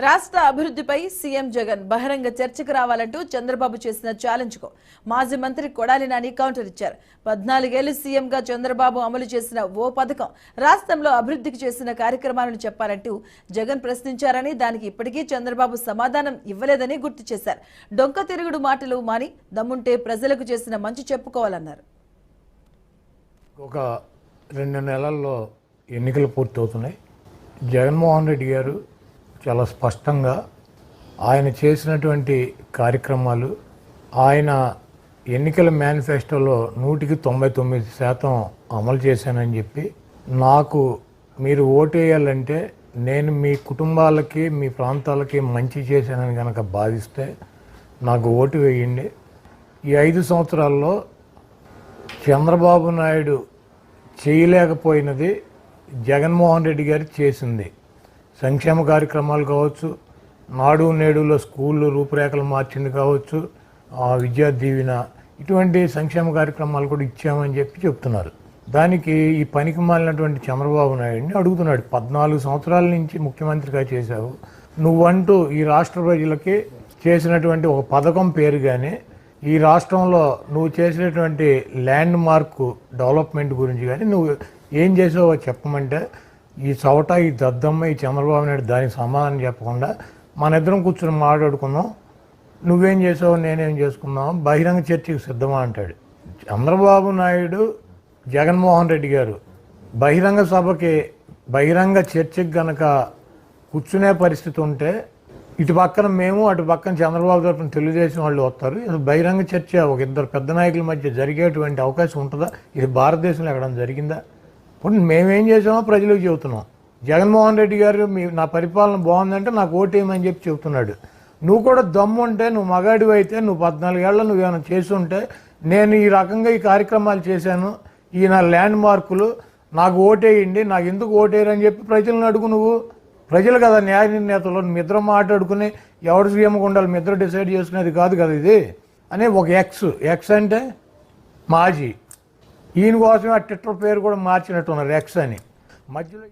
రాష్ట్ర అభివృద్ధిపై సీఎం జగన్ బహిరంగ చర్చకు రావాలంటూ చంద్రబాబు చేసిన ఛాలెంజ్ కు మాజీ మంత్రి కొడాలి నాని కౌంటర్ ఇచ్చారు. 14 ఏళ్లు సీఎంగా చంద్రబాబు అమలు చేసిన ఓ పథకం, రాష్ట్రంలో అభివృద్ధికి చేసిన కార్యక్రమాలను చెప్పాలంటూ జగన్ ప్రశ్నించారని, దానికి ఇప్పటికీ చంద్రబాబు సమాధానం ఇవ్వలేదని గుర్తు చేశారు. డొంక తిరుగుడు మాటలు మాని దమ్ముంటే ప్రజలకు చేసిన మంచి చెప్పుకోవాలన్నారు. ఒక 2 నెలల్లో ఎన్నికలు పూర్తవుతున్నాయి. జగన్మోహన్ రెడ్డి గారు చాలా స్పష్టంగా ఆయన చేసినటువంటి కార్యక్రమాలు, ఆయన ఎన్నికల మేనిఫెస్టోలో 199% అమలు చేశానని చెప్పి, నాకు మీరు ఓటేయాలంటే నేను మీ కుటుంబాలకి మీ ప్రాంతాలకి మంచి చేశానని కనుక భావిస్తే నాకు ఓటు వేయండి. ఈ 5 సంవత్సరాల్లో చంద్రబాబు నాయుడు చేయలేకపోయినది జగన్మోహన్ రెడ్డి గారు చేసింది. సంక్షేమ కార్యక్రమాలు కావచ్చు, నాడు నేడులో స్కూళ్ళు రూపురేఖలు మార్చింది కావచ్చు, విద్యా దీవెన, ఇటువంటి సంక్షేమ కార్యక్రమాలు కూడా ఇచ్చామని చెప్పి చెప్తున్నారు. దానికి ఈ పనికి మాలినటువంటి చంద్రబాబు నాయుడిని అడుగుతున్నాడు, 14 సంవత్సరాల నుంచి ముఖ్యమంత్రిగా చేశావు, నువ్వంటూ ఈ రాష్ట్ర ప్రజలకి చేసినటువంటి ఒక పథకం పేరు కానీ, ఈ రాష్ట్రంలో నువ్వు చేసినటువంటి ల్యాండ్ మార్క్ డెవలప్మెంట్ గురించి కానీ నువ్వు ఏం చేసావో చెప్పమంటే, ఈ చవట, ఈ దద్దమ్మ, ఈ చంద్రబాబు నాయుడు దానికి సమాధానం చెప్పకుండా మన ఇద్దరం కూర్చొని మాట్లాడుకుందాం, నువ్వేం చేసావు నేనేం చేసుకుందాం, బహిరంగ చర్చకు సిద్ధమా అంటాడు. చంద్రబాబు నాయుడు, జగన్మోహన్ రెడ్డి గారు బహిరంగ సభకి, బహిరంగ చర్చకి గనక కూర్చునే పరిస్థితి ఉంటే, ఇటు పక్కన మేము, అటు పక్కన చంద్రబాబు తరఫున తెలుగుదేశం వాళ్ళు వస్తారు. ఇది బహిరంగ చర్చ ఒక ఇద్దరు పెద్ద నాయకుల మధ్య జరిగేటువంటి అవకాశం ఉంటుందా? ఇది భారతదేశంలో ఎక్కడైనా జరిగిందా? ఇప్పుడు మేమేం చేసామో ప్రజలకు చెబుతున్నాం. జగన్మోహన్ రెడ్డి గారు నా పరిపాలన బాగుందంటే నాకు ఓటేయమని చెప్పి చెబుతున్నాడు. నువ్వు కూడా దమ్ము ఉంటే, నువ్వు మగాడివి అయితే, నువ్వు 14 ఏళ్ళ నువ్వేమైనా చేసి ఉంటే, నేను ఈ రకంగా ఈ కార్యక్రమాలు చేశాను, ఈ నా ల్యాండ్ మార్కులు, నాకు ఓటేయండి, నాకు ఎందుకు ఓటేయరని చెప్పి ప్రజలను అడుగు. నువ్వు ప్రజలు కదా న్యాయ నిర్ణేతలు, మీ ఇద్దరు మాట్లాడుకుని ఎవరు సీఎంగా ఉండాలి మీ ఇద్దరు డిసైడ్ చేసుకునేది కాదు కదా ఇది అనే ఒక ఎక్స్ అంటే మాజీ, ఈయన కోసం ఆ ట్విట్టర్ పేరు కూడా మార్చినట్టున్నారు ఎక్స్ అని. మధ్యలో